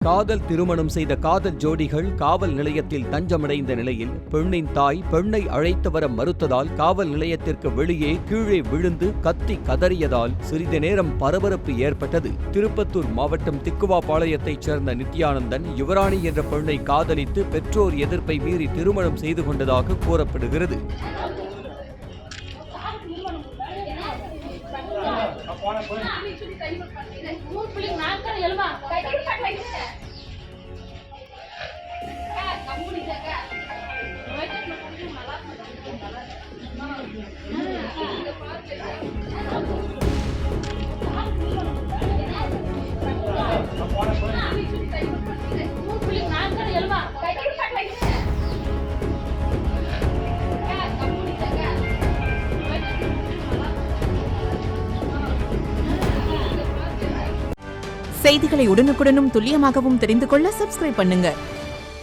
காதல் திருமணம் செய்த காதல் ஜோடிகள் காவல் நிலையத்தில் தஞ்சமடைந்த நிலையில் பெண்ணின் தாய் பெண்ணை அழைத்து வர மறுத்ததால் காவல் நிலையத்திற்கு வெளியே கீழே விழுந்து கத்தி கதறியதால் சிறிது நேரம் பரபரப்பு ஏற்பட்டது. திருப்பத்தூர் மாவட்டம் திக்குவாபாளையத்தைச் சேர்ந்த நித்யானந்தன் யுவராணி என்ற பெண்ணை காதலித்து பெற்றோர் எதிர்ப்பை மீறி திருமணம் செய்து கொண்டதாக கூறப்படுகிறது. செய்திகளை உடனுக்குடனும் துல்லியமாகவும் தெரிந்து கொள்ள சப்ஸ்கிரைப் பண்ணுங்க.